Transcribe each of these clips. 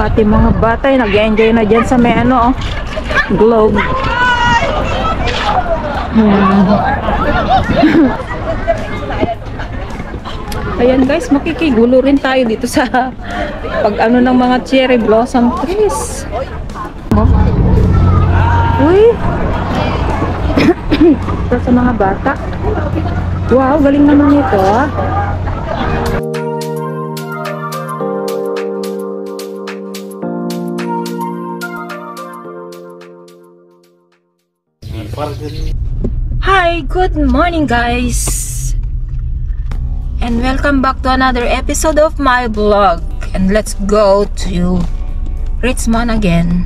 Pati mga bata ay nag-enjoy na dyan sa may ano, globe. Ayan guys, makikigulo rin tayo dito sa pag ano ng mga cherry blossom trees. Uy! Ito sa mga bata. Wow, galing naman ito ah. Hi, good morning guys! And welcome back to another episode of my vlog. And let's go to Richmond again.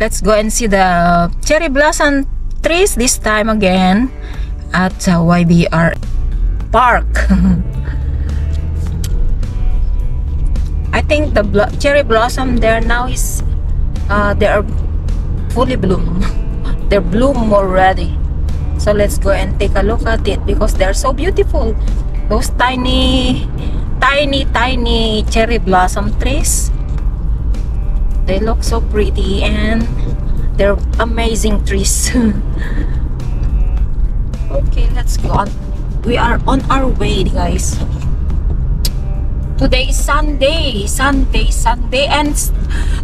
Let's go and see the cherry blossom trees this time again at YBR Park. I think the cherry blossom there now is they are fully bloom. They're bloom already. So let's go and take a look at it because they're so beautiful. Those tiny cherry blossom trees. They look so pretty and they're amazing trees. Okay, let's go on. We are on our way, guys. Today is Sunday, and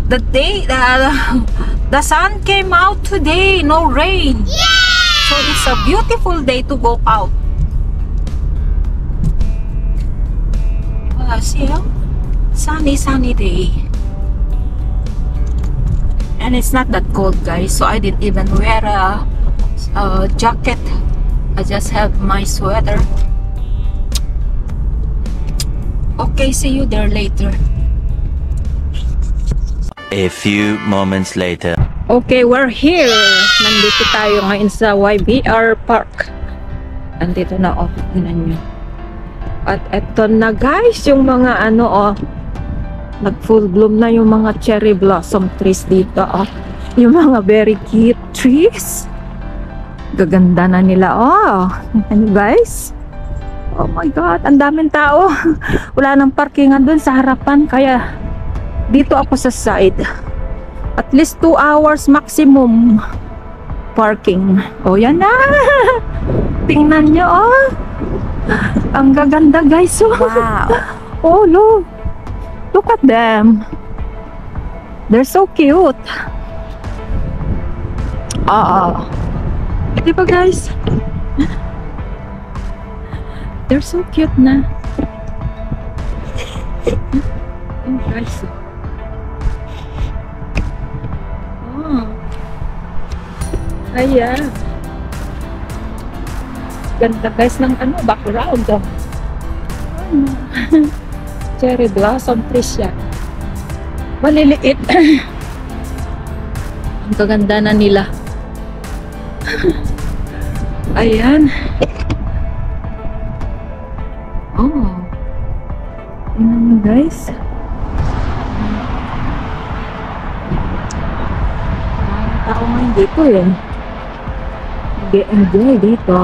the day the sun came out today, no rain. Yeah! So it's a beautiful day to go out. See how sunny day. And it's not that cold, guys, so I didn't even wear a jacket. I just have my sweater. Okay, see you there later. A few moments later. Okay, we're here. Nandito tayo ngayon sa YBR Park. Nandito na, oh, tingnan nyo. At eto na guys, yung mga ano, oh, nag full bloom na yung mga cherry blossom trees dito, oh. Yung mga very cute trees. Gaganda na nila, oh. Ano guys? Oh my God, ang daming tao. Wala nang parkingan dun sa harapan, kaya dito ako sa side. At least 2 hours maximum parking. Oh, yan na. Tingnan nyo, oh. Ang gaganda, guys. Oh. Wow. Oh, look. Look at them. They're so cute. Di ba, guys? They're so cute na. Oh, guys. Oh. Ayan. Ganda guys ng ano, background. Oh. Cherry blossom trees yan. Maliliit. Ang kaganda na nila. Ayan. Oh. Tingnan mo guys. Tao ngayon dito eh. Nag-enjoy dito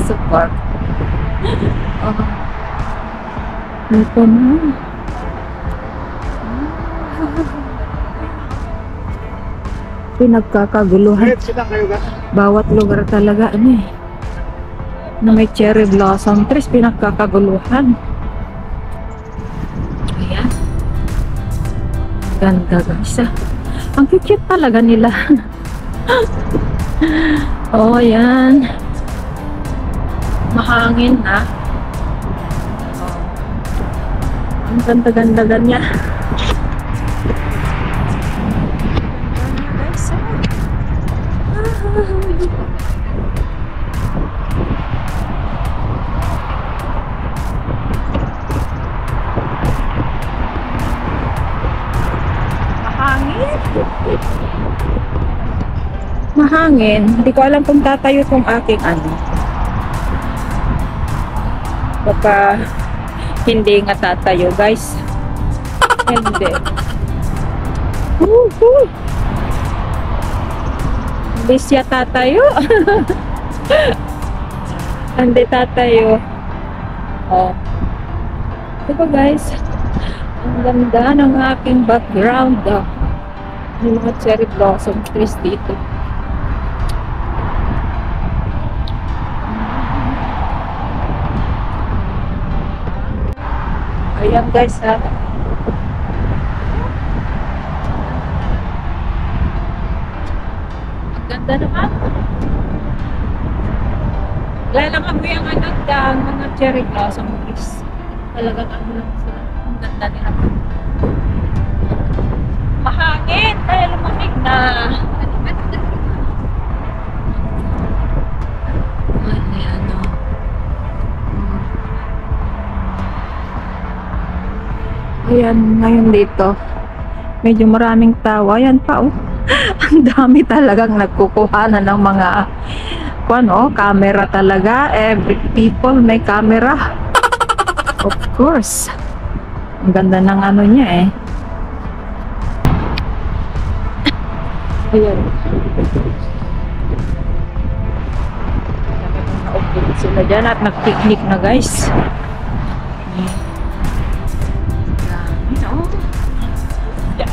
sa park. Oh. Ito na. Pinagkakaguluhan. Bawat lugar talaga ano eh, na may cherry blossom trees, pinagkakaguluhan. Ayan. Ganda guys ah. Ang cute talaga nila. Oh, yan. Mahangin na. Oh. Ang ganda-ganda niya. Mahangin. Hindi ko alam kung tatayo itong aking ano. Baka hindi nga tatayo, guys. Hindi. Hindi siya tatayo. Hindi tatayo. Oh. Diba guys? Ang ganda ng aking background. May mga cherry blossom trees dito. Ayan guys ha. Ang ganda naman. Lalaman mo yung mga cherry blossom trees. Talagang ano lang sila. Ang ganda nila. Mahangin kaya lumamig na. Ayan o. Ayan, ngayon dito. Medyo maraming tao. Ayan pa oh. Ang dami talagang nagkukuhanan ng mga camera talaga. Every people may camera. Of course. Ang ganda ng ano niya eh. Ayan. Nakaupo sila dyan at nag-picnic na guys.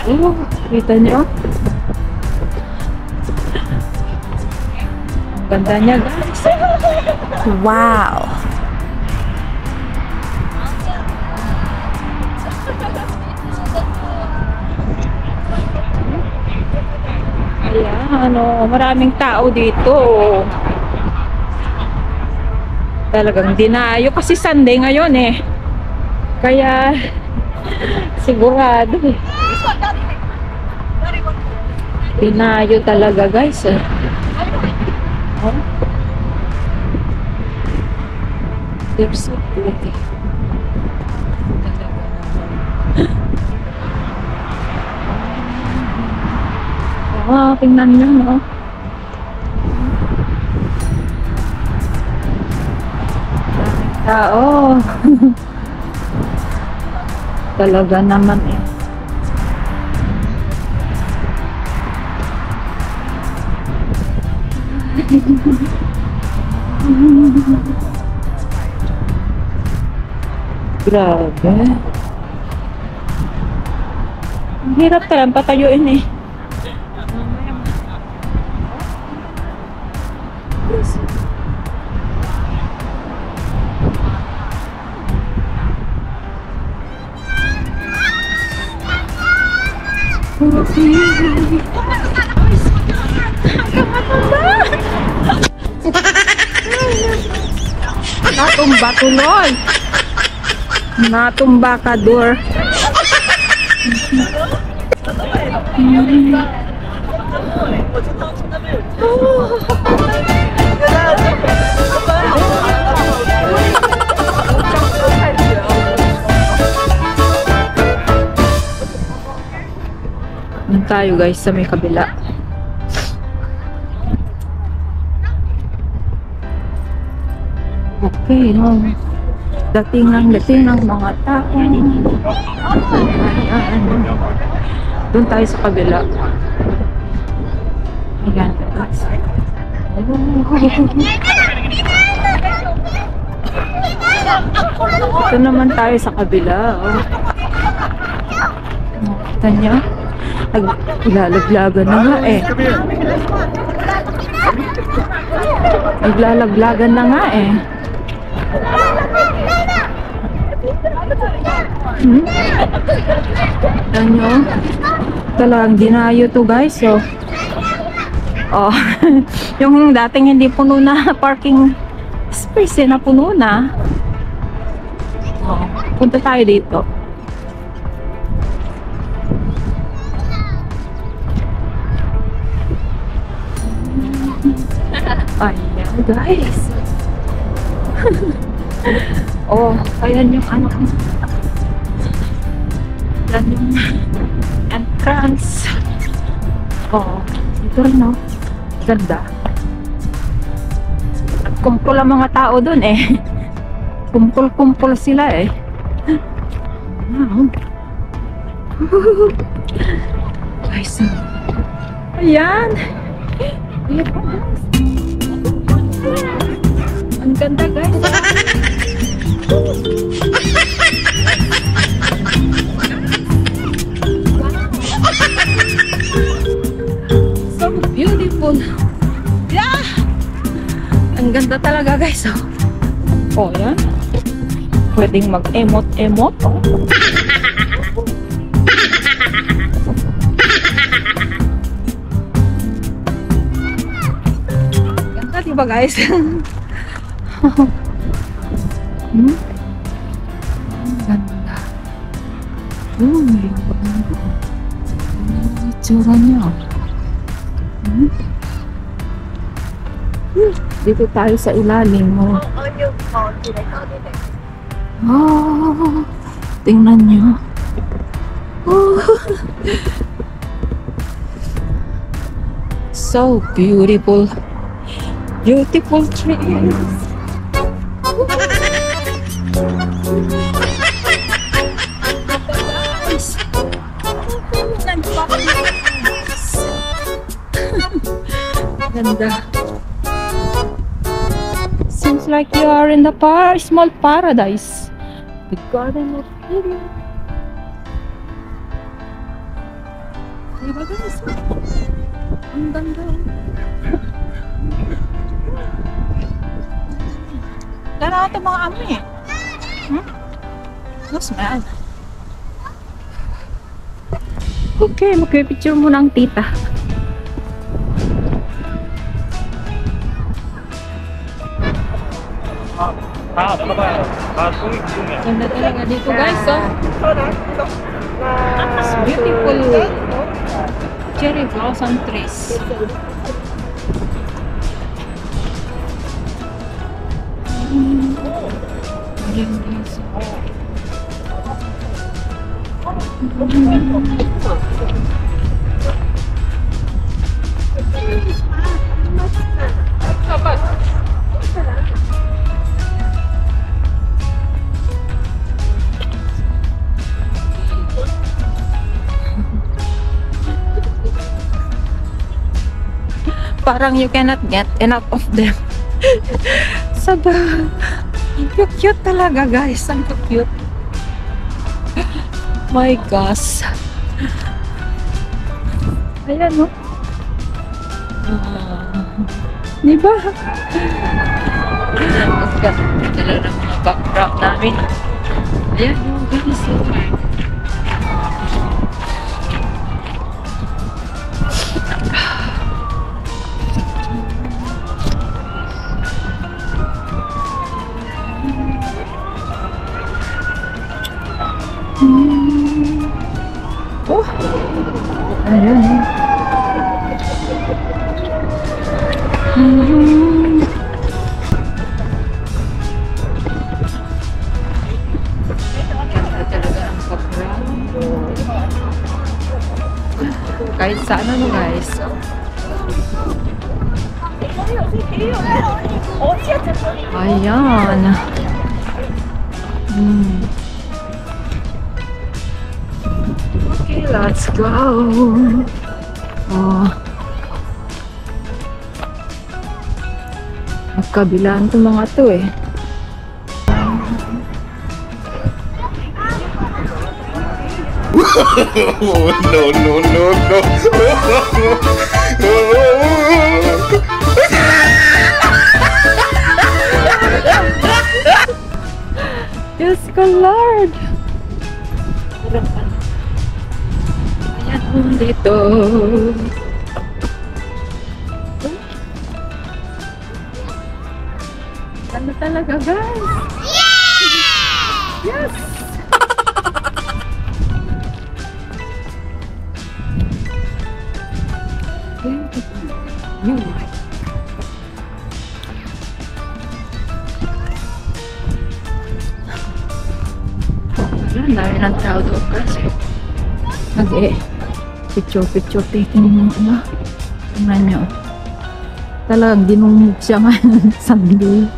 Oh, kita nyo? Ang ganda niya guys. Wow! Ayan, maraming tao dito. Talagang dinayo kasi Sunday ngayon eh. Kaya sigurado eh. Dinayo talaga guys eh. Oh. They're so pretty. Tingnan nyo, no? Tao. Talaga naman eh. Grabe. Ang hirap talagang patayuin eh. Natumba tuloy. Natumba ka door. Tayo guys sa may kabila. Okay, no. Dating ng mga tao. Ayan. Doon tayo sa kabila. Ayan. Ito naman tayo sa kabila. Oh. Kita niyo? Naglalaglagan na nga eh. Naglalaglagan na nga eh. Ayan nyo. Talagang dinayo to guys. So, oh. Yung dating hindi puno na parking space eh, na puno na. Oh. Punta tayo dito. Ayan guys. Oh, ayan yung ano. Ayan yung entrance. Oh, ito rin no. Ganda. Kumpul ang mga tao dun eh. Kumpul-kumpul sila eh. Wow. Guys. Ayan. Ayan po guys. Ang ganda guys. ganda talaga guys. Oh, yan. Pwedeng mag-emote-emote. Oh. Ganda diba guys? Hmm? Ganda. Uy. Itsura niya. Hmm? Dito tayo sa ilalim mo. Oh, tingnan niyo. Oh. So beautiful. Beautiful trees. Guys. Ganda. Seems like you are in the small paradise. The Garden of Eden. Diba guys? Ang ganda. Gano'n ito mga amoy eh. No smell. Okay, magpipicture muna ang tita. Ganda talaga dito guys, oh. It's beautiful cherry blossom trees. Ayan guys. Parang you cannot get enough of them. Saba. Cute talaga guys. Ang cute. My gosh. Ayan no. Diba? Ang ganda talaga ng mga background namin. Ayan no guys. Oh, ayan. Talaga ang background. Kahit saan ano guys. Ayan. Okay, let's go. Oh. Magkabilaan itong mga to eh. Oh, no, no, no, no. Diyos ko, Lord. Ayan dito. Ganda talaga, guys. Yes! Ang dami ng tao doon kasi picture taking yung ano. Tingnan nyo. Talagang dinungog siya ngayon Sunday.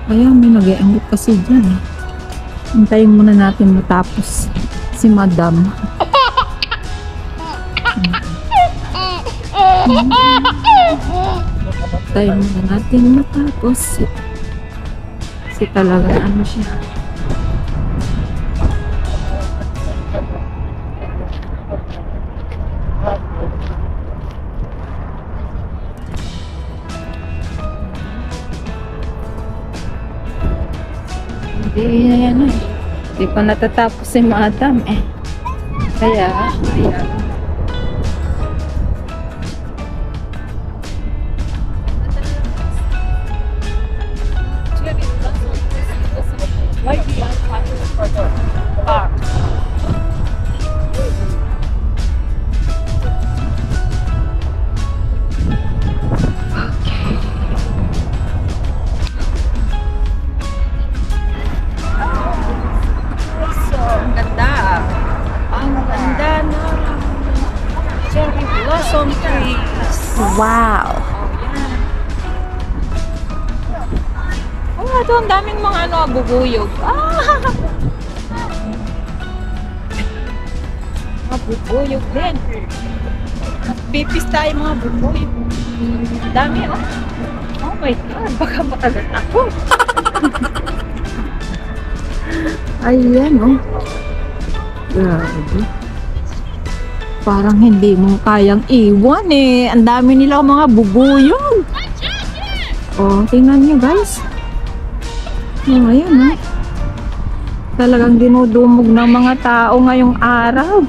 Kaya may nag-ianggit kasi dyan eh. Hintayin muna natin matapos si Madam. Hintayin muna natin matapos si talaga ano siya. Hindi pa natatapos si Madam eh. Kaya, ayan. Ang ganda. Ang ganda na cherry blossom trees. Wow. Oh, ito ang daming mga bubuyog. Mga bubuyog din. Pipis tayo mga bubuyog. Dami oh. Oh my God, baka makagat ako. Ayan, oh. Grabe. Parang hindi mo kayang iwan eh. Ang dami nila mga bubuyog. Oh, tingnan nyo guys. Oh, ayan, oh. Talagang dinudumog ng mga tao ngayong araw.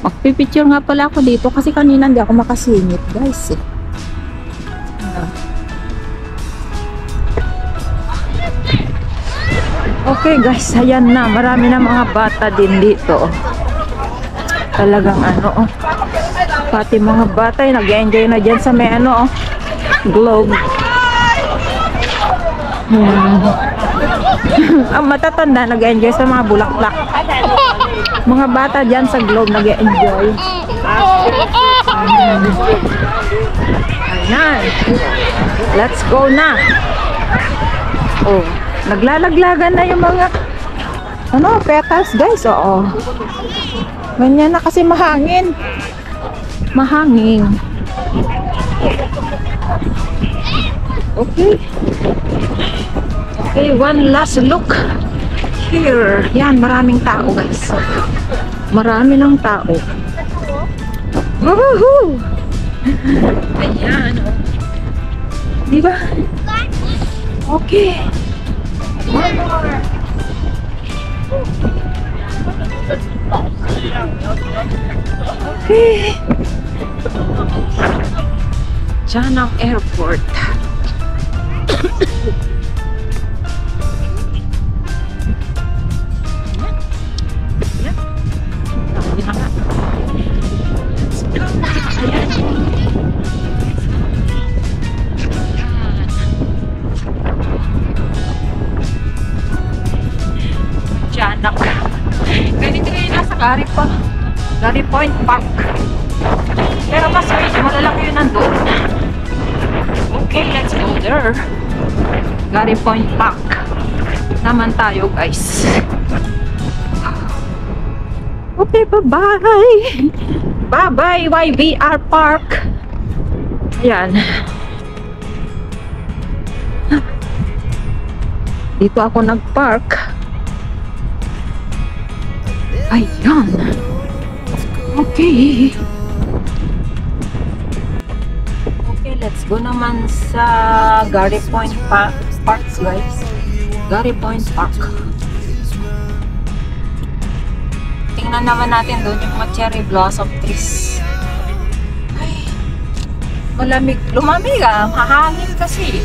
Magpipicture nga pala ako dito kasi kanina hindi ako makasingit guys eh. Okay guys, ayan na. Marami na mga bata din dito. Talagang pati mga bata ay nag-enjoy na dyan sa may globe. Ayan. Ang matatanda nag-enjoy sa mga bulaklak. Mga bata dyan sa globe nag-enjoy. Ayan. Let's go na. Oh. Naglalaglagan na yung mga petals guys. Oo. Ganyan na kasi mahangin. Mahangin. Okay. Okay, one last look. Here. Yan, maraming tao guys. Marami ng tao. Woohoo! Ayan. Diba? Okay. Okay. Janang Airport. Ganito yung nasa Gary Point Park. Pero mas malalaki yun nandun. Okay, let's go there. Gary Point Park naman tayo guys. Okay, bye-bye. Bye-bye YVR Park. Ayan. Dito ako nag-park. Ayan. Okay. Okay, let's go naman sa Gary Point Parks, guys. Gary Point Park. Tingnan naman natin doon yung mga cherry blossom trees. Ay, malamig. Lumamig mahangin kasi.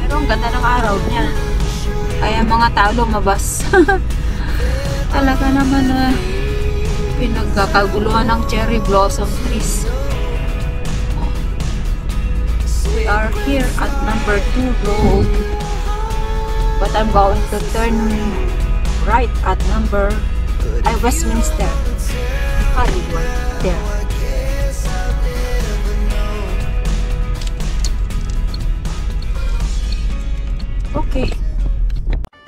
Pero ang ganda ng araw niya. Kaya mga tao lumabas. Talaga naman pinagkakaguluhan ng cherry blossom trees. We are here at number 2 road. But I'm going to turn right at Westminster. Hollywood. There. Okay.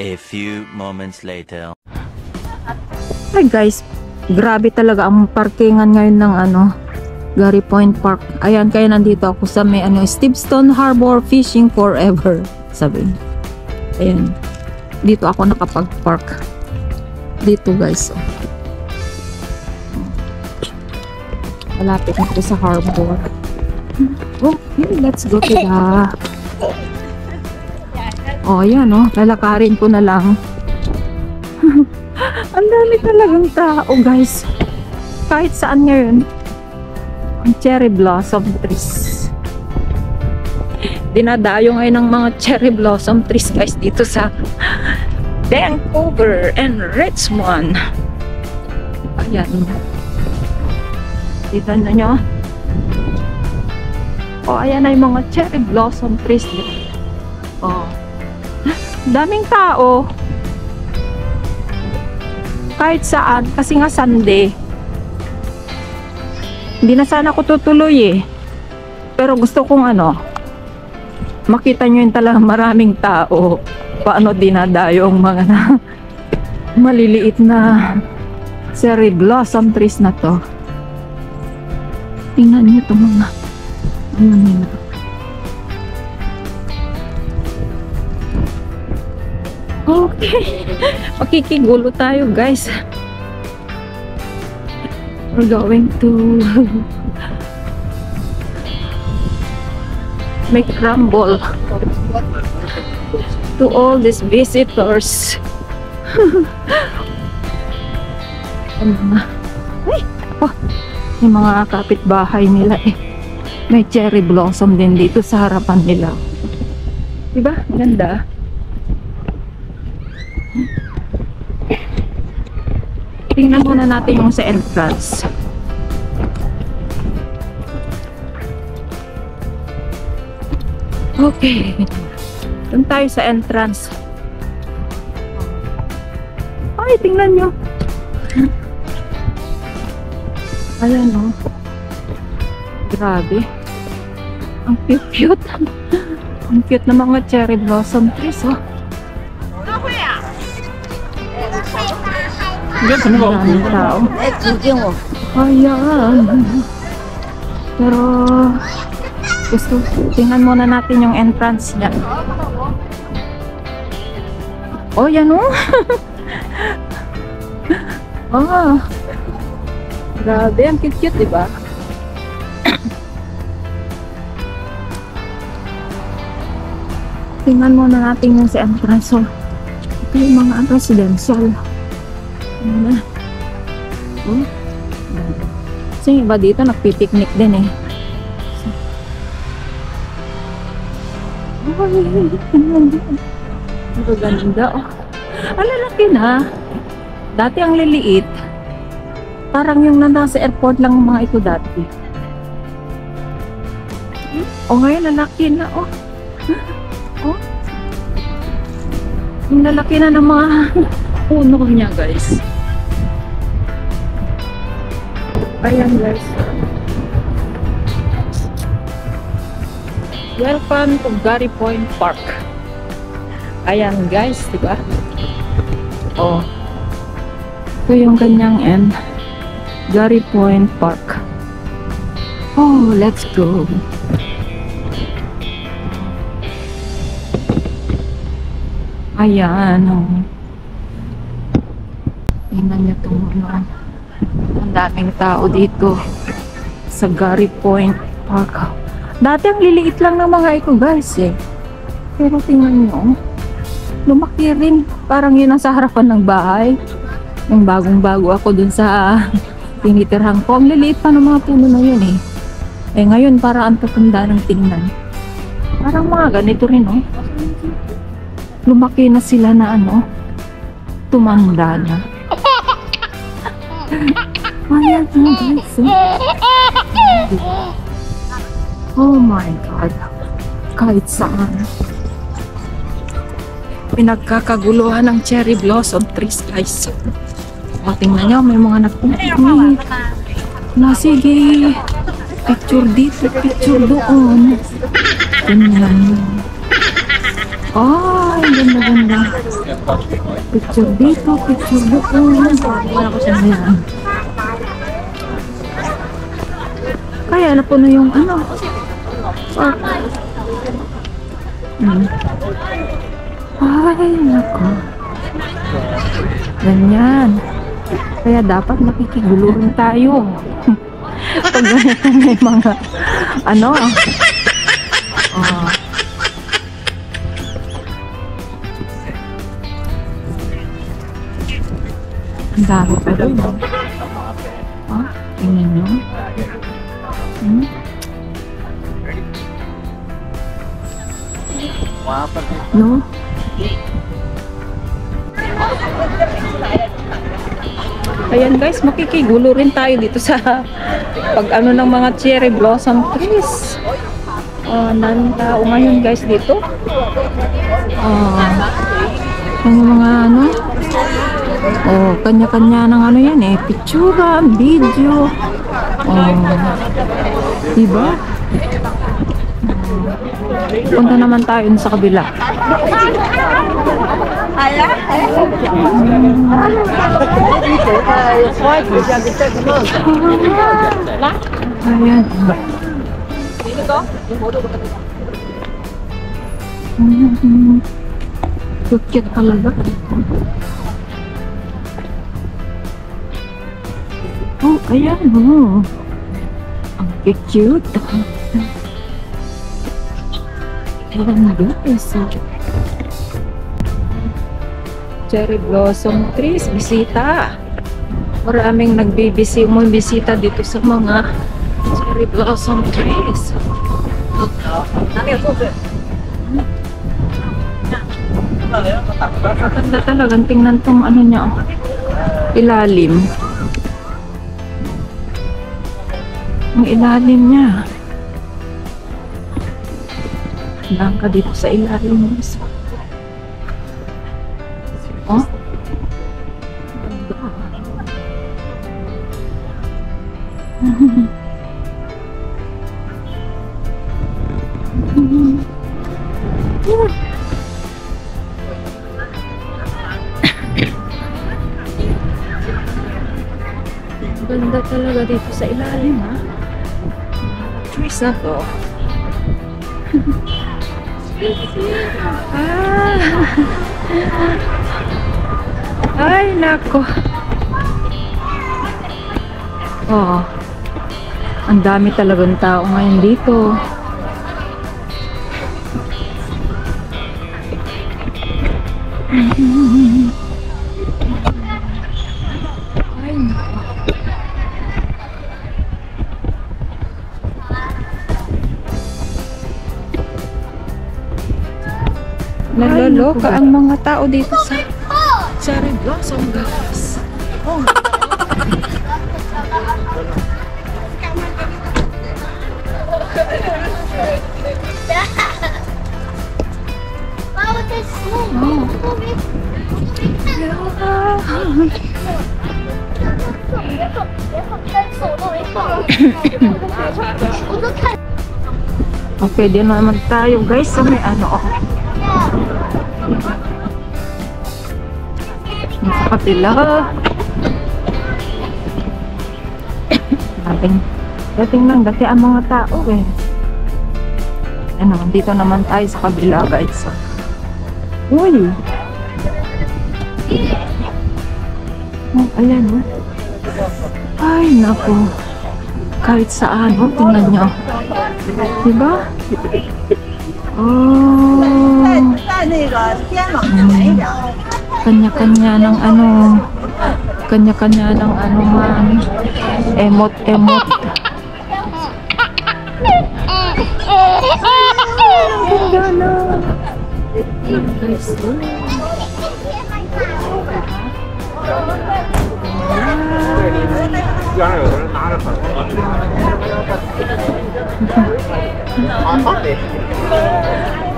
A few moments later. Ay guys, grabe talaga ang parkingan ngayon ng Gary Point Park. Ayan, kaya nandito ako sa may Steveston Harbor Fishing Forever. Sabi. Ayan. Dito ako nakapag-park. Dito guys. Malapit na ko sa harbor. Okay, let's go to the... Oh, yan oh. Lalakarin ko na lang. Ang dami talagang tao, guys. Kahit saan ngayon. Ang cherry blossom trees. Dinadayo ngayon ng mga cherry blossom trees, guys, dito sa Vancouver and Richmond. Ayan. Dito na nyo. Oh, ayan na yung mga cherry blossom trees. Oh. Daming tao. Kahit saan. Kasi nga Sunday. Hindi na sana ako tutuloy eh. Pero gusto kong makita nyo yung talagang maraming tao. Paano dinadayo ang mga maliliit na cherry blossom trees na to. Tingnan nyo itong mga nila. Okay. Makikigulo tayo, guys. We're going to make rumble to all these visitors. Ay, oh, yung mga kapitbahay nila eh. May cherry blossom din dito sa harapan nila. Diba? Ganda. Tingnan muna natin yung sa entrance. Okay. Doon tayo sa entrance. Ay, tingnan nyo. Ayan o. Grabe. Ang cute-cute. Ang cute na mga cherry blossom trees oh. Maraming tao. Ayan. Pero tingnan muna natin yung entrance niya. Oh, yan oh. Oh. Grabe, ang cute-cute, diba? Tingnan muna natin yung sa entrance. So, ito yung mga residential. Ayan. Oh. Kasi iba dito, nagpipiknik din eh. Oh, tingnan dito. Ito ganda oh. Ang lalaki na. Dati ang liliit. Parang yung nasa airport lang mga ito dati. O ngayon lalaki na oh. Oh. Yung lalaki na ng mga puno niya, guys. Ayan, guys. Welcome to Gary Point Park. Ayan, guys, diba? Oh. Ito yung kanyang end. Gary Point Park. Oh, let's go. Ayan, oh. Tingnan niyo itong ang daming tao dito sa Gary Point Park. Dati ang liliit lang ng mga ito, guys, eh. Pero tingnan niyo, lumaki rin. Parang yun ang sa harapan ng bahay. Yung bagong-bago ako dun sa tinitirhan ko. Ang liliit pa ng mga puno na yun, eh. Eh, ngayon, para ang tatanda ng tingnan. Parang mga ganito rin, oh. Lumaki na sila na tumanda na. Ayan, guys. Oh my God. Kahit saan. Pinagkakaguluhan ng cherry blossom trees, guys. O, tingnan nyo, may mga nagpupiknik. Na, sige. Picture dito, picture doon. Tingnan nyo. Ay, ganda-ganda. Picture dito, picture doon. Wala ko siya na yan. Kaya na po na yung park. Ay, nako. Ganyan. Kaya dapat makikiguluhan tayo. Pag ganito may mga Oh. Ang dami pa doon. Oh, tingnan nyo. No? Ayan guys, makikigulo rin tayo dito sa pag ano ng mga cherry blossom trees. Daming tao ngayon guys dito. Yung mga ano, kanya-kanya ng ano yan pictura, video. Diba? Punta naman tayo sa kabila. Ayan. Cute talaga. Oh, ayan. Ang cute. Ayan guys. Cherry blossom trees, bisita. Maraming bisita dito sa mga cherry blossom trees. Maganda talagang tingnan tong ano niya, ilalim. Ang ilalim niya. Bangka dito sa ilalim niya. Oh? Ganda talaga dito sa ilalim, ha? Trees na to. Ay, nako. Ang dami talagang tao ngayon dito. Ay, nako. Naloloka ang mga tao dito sa cherry blossom guys. Pwede naman tayo guys sa may ano sa kapila. Dating lang dati ang mga tao ano, dito naman tayo sa kabila guys. Uy! Ayan ay naku, kahit saan tingnan nyo, diba? Kanya-kanya ng ano, kanya-kanya ng ano man, emot.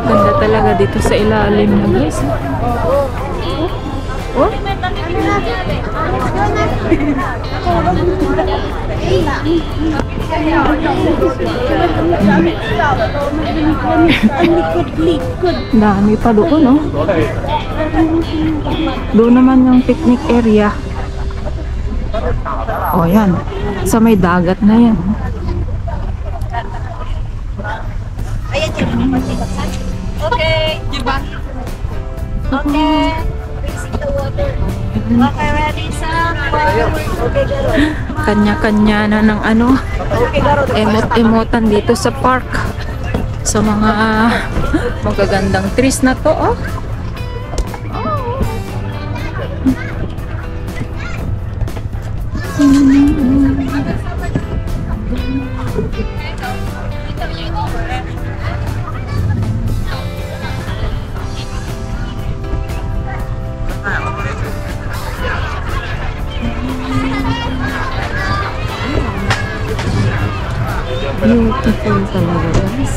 Ganda talaga dito sa ilalim na guys. Oh? Dami pa doon, no? Doon naman yung picnic area. Oh, yan. Sa may dagat na yan. Okay. Okay. Okay, ready, Sam? Kanya-kanya na ng ano, emot-emotan dito sa park. sa mga magagandang trees na to, oh. Beautiful talaga, guys.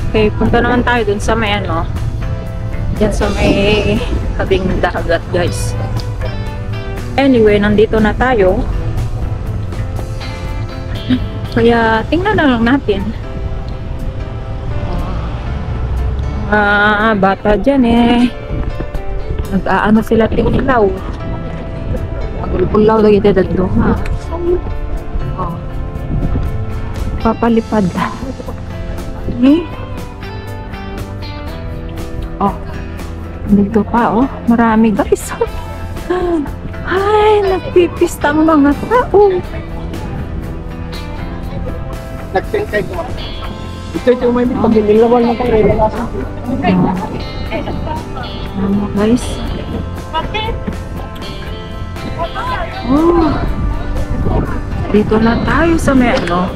Okay, punta naman tayo dun sa may ano. Yan sa may tabing dagat, guys. Anyway, nandito na tayo. Kaya tingnan na lang natin. Bata dyan eh. Nag-aano sila tinglaw. Magulpulaw lagi tayo dito, ha? Oh. Papalipad. Eh? Oh. Dito pa, oh. Marami, guys. Ay, nagpipista ang mga tao. Nagtengkay ko. Ito yung may pag-ilawal na tayo. Ano, guys? Oh. Dito na tayo sa may ano.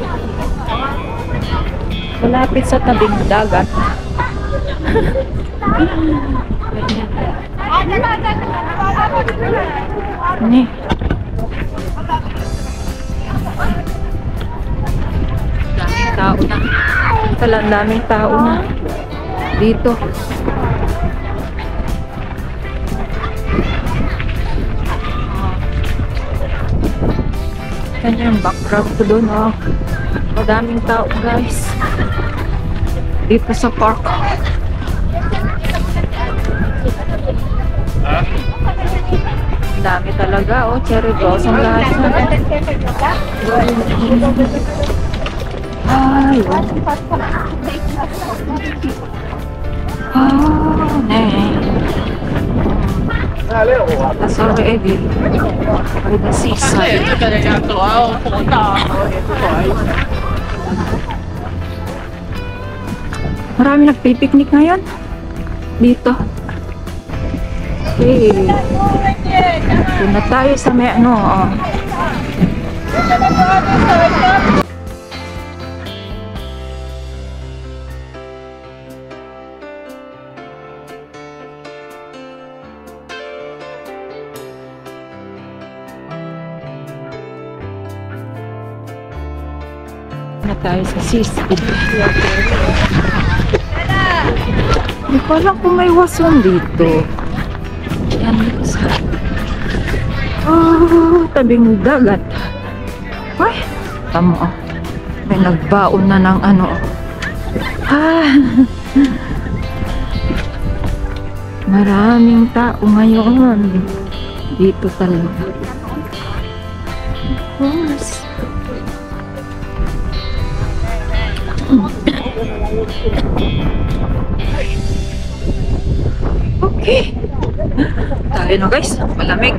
Malapit sa tabing dagat. Ni. Daming tao na. Talang daming tao na. Dito. Yan yung background ko doon, oh. Madaming tao, guys. Dito sa park. Dami talaga, oh. Cherry blossom lahat. Ay, oh. Oh, nee. That's already by the seaside. Marami nagpipiknik ngayon dito. Okay. Doon na tayo sa may ano, oh. Na tayo sa seaside. Hindi ko alam kung may wason dito. Yan dito sa tabing dagat. Ay, tamo, oh. May nagbaon na ng ano. Maraming tao ngayon dito talaga. Of course. Okay. Tayo na, guys. Malamig.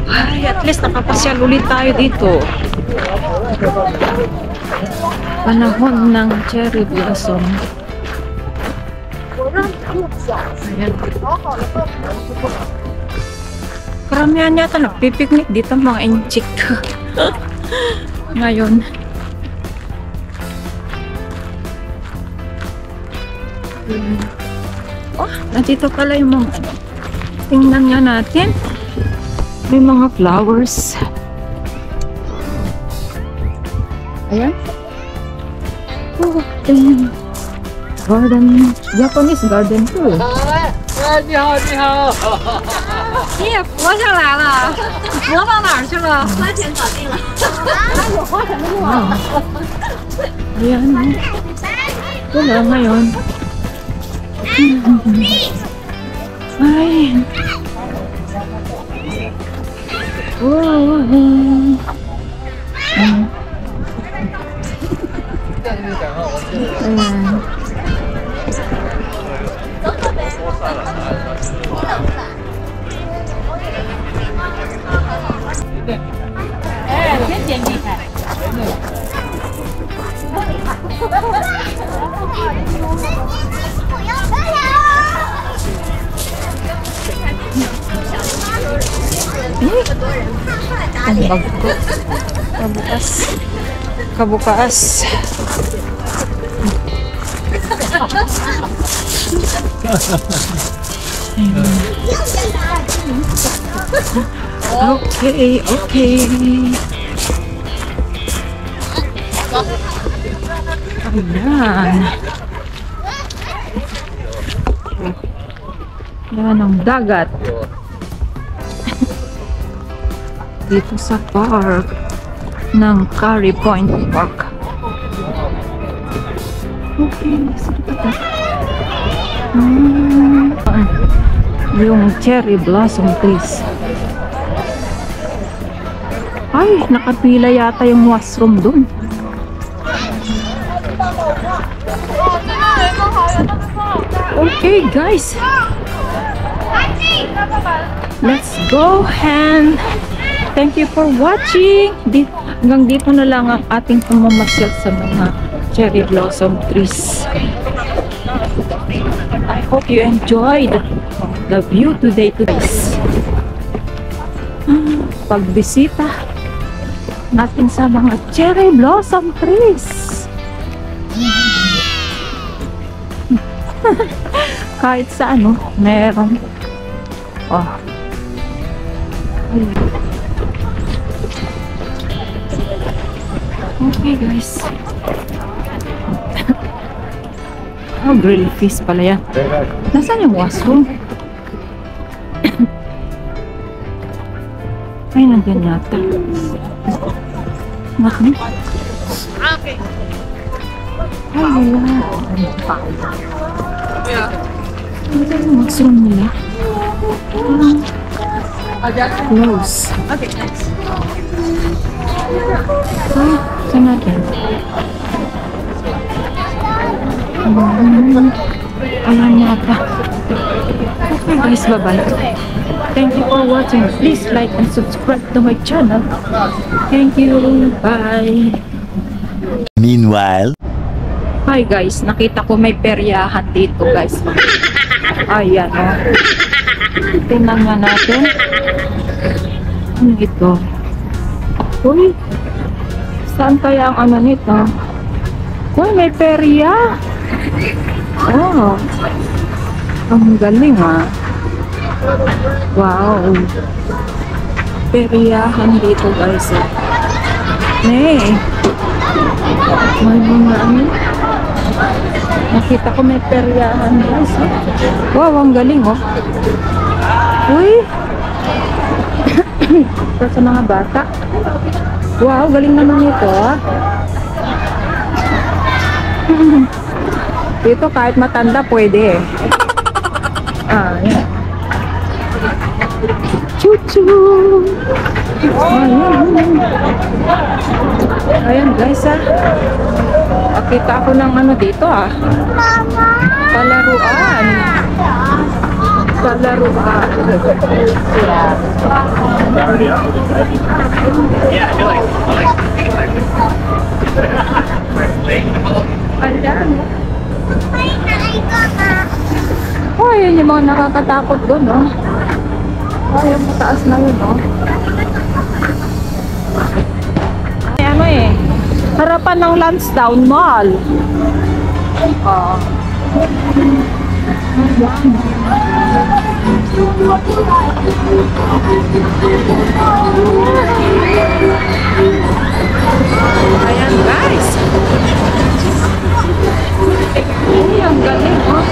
Ay, at least nakapasyal ulit tayo dito. Panahon ng cherry blossom. Ayan. Karamihan yata nagpipiknik dito mga inchik. Ngayon. Oh, nandito pala yung mga ano. Tingnan nga natin. May mga flowers. Ayan. Oh, ayan. Garden. Japanese garden too. 你好，你好。你也浮上来了，浮到哪儿去了？花钱搞定了。有花什么用啊？ Ayan. Wala ngayon. Ay. Oh. Ayan. Ang bag ko. Kabukas. Kabukas. Okay, okay. Ayan. Yan ang dagat. Dito sa park ng Curry Point Park. Okay, yung cherry blossom trees. Ay, nakapila yata yung washroom dun. Okay, guys. Let's go and thank you for watching. Hanggang dito na lang ang ating pamamasyal sa mga cherry blossom trees. I hope you enjoyed the view today. Pagbisita natin sa mga cherry blossom trees. Kahit sa ano, meron. Oh. Okay, guys. Oh, grilled fish pala yan. Nasaan yung washroom? Ay, nandyan yata. Naku. Okay. Ay, wala. Ano yung washroom nila? Close. Okay, thanks. Ah, saan natin? Ayan yata. Okay guys, bye-bye. Thank you for watching. Please like and subscribe to my channel. Thank you. Bye. Meanwhile, Hi guys, nakita ko may peryahan dito guys. Ayan o. Oh. Tingnan nga natin. Ano ito? Uy, saan kaya ang ano nito? Uy, may perya. Oh, ang galing ah. Wow. Peryahan dito guys. May mga ano. Nakita ko may peryahan guys. Wow, ang galing oh. Uy. Para sa mga bata. Wow, galing naman ito ah. Dito kahit matanda pwede eh. Ah, yan. Chuchu! Ayan. Ayan guys ah. Nakita ako ng ano dito ah. Palaruan. Palaruan. Ayan. Oh, yun yung mga nakakatakot doon, no? Oh, yung mataas na yun, no? Ay, ano eh, harapan ng Lansdowne Mall. Oh. Ayan, guys. Ay, ang galing, oh.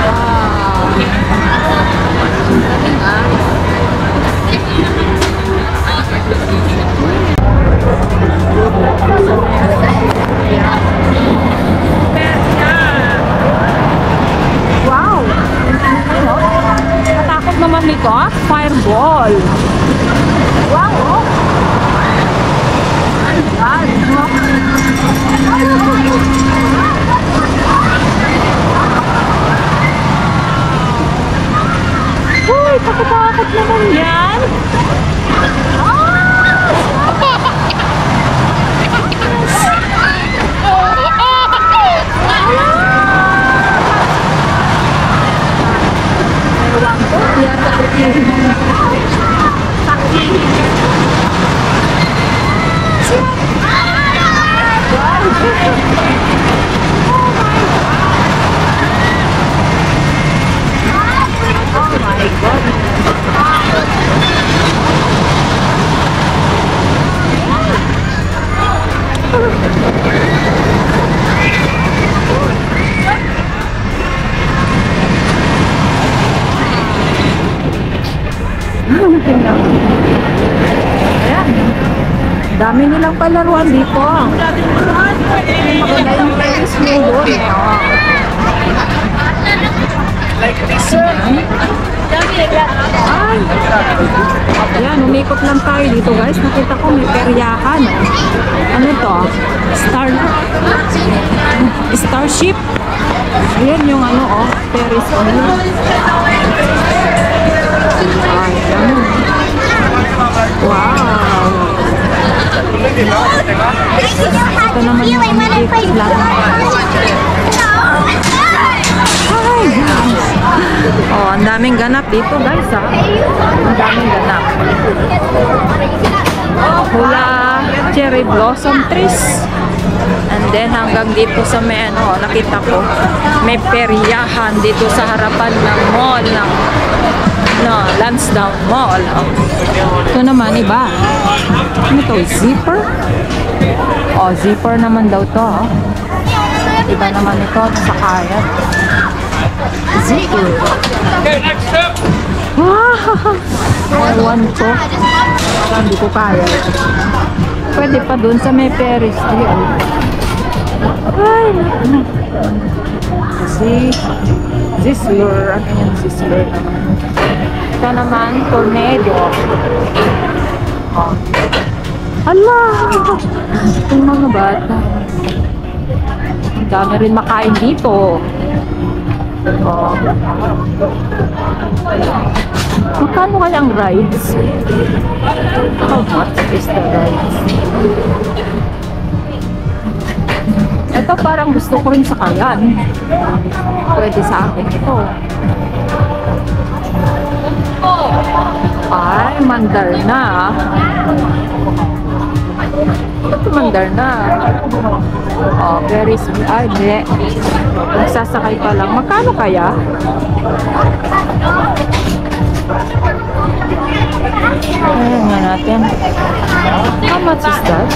Wow. Galing, ah. Wow. Katakot naman nito, ah. Fireball. Wow, oh. Uy, takot naman yan. Ewan ko, yata Tingnan. Ayan. Dami nilang palaruan dito. Maganda yung Ferris wheel doon. Ay! Ayan, umikot lang tayo dito guys. Nakita ko may peryahan. Ano to? Starship. Ayan yung ano oh, Ferris wheel. Ay, ano. Wow! Ito naman yung umikot lang. Ay! Oh, ang daming ganap dito guys ha. Ang daming ganap. Hula cherry blossom trees. And then hanggang dito sa may ano, nakita ko may peryahan dito sa harapan ng mall ng Lansdowne Mall. Ito naman iba. Ano to? Zipper? Oh, zipper naman daw to. Oh. Iba naman ito sa kayat. Zipper. Ewan ko. Hindi ko kaya. Pwede pa dun sa may Ferris wheel. Ay, kasi Sizzler. Ano yan? Sizzler naman. Ito naman, tornado. Oh. Ala! Itong mga bata. Ang dami rin makain dito. Oh. Magkano kaya ang rides? How much is the rides? Ito parang gusto ko rin sakayan. Pwede sa akin ito. Ay, Mandarna. Ito Mandarna. Oh, very sweet. Ay, hindi. Nagsasakay pa lang. Magkano kaya? Ayan nga natin. How much is that?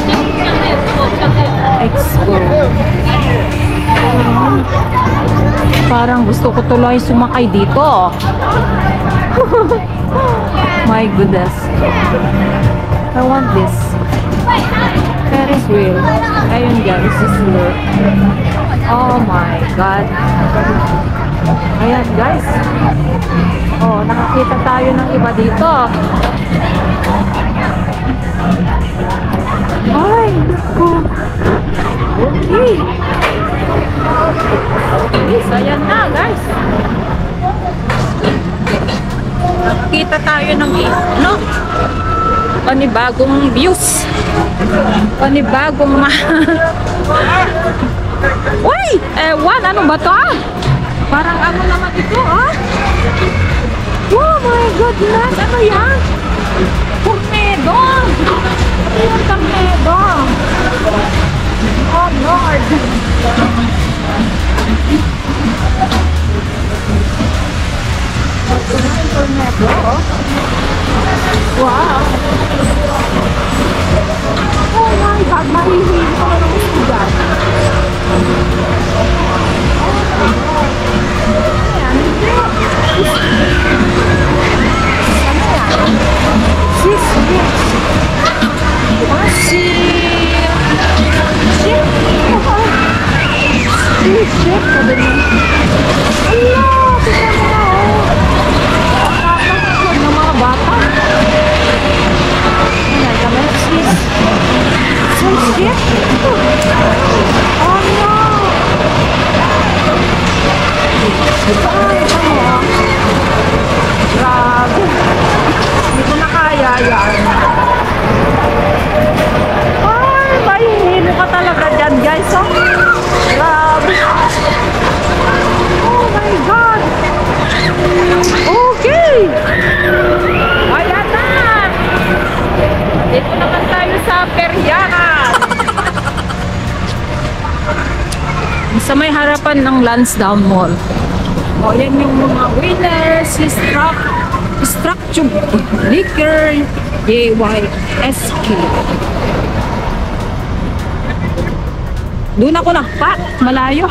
Expo. Parang gusto ko tuloy sumakay dito. My goodness. I want this. Ferris wheel. Ayun guys, Sizzler. Oh my God. Ayan guys. Oh, nakakita tayo ng iba dito. Ay, naku. Okay. Yes, ayan na guys. Nakakita tayo ng ano? Panibagong views. Panibagong Uy! Ewan, ano ba to? Parang ano naman ito, ah? Oh my goodness! Ano yan? Tornado! Ano yung tornado? Oh Lord! Ito na yung tornado, oh. Wow! Oh my God! Mahihili ko na ng usugan. Grabe. Hindi ko na kaya yan. Ay, mahihilo ka talaga dyan guys. Oh. Grabe. Oh my God. Okay. Ayan na. Dito naman tayo sa peryahan. Sa may harapan ng Lansdowne Mall. O, yan yung mga winners, structure, liquor, JYSK. Doon ako nakpat, malayo.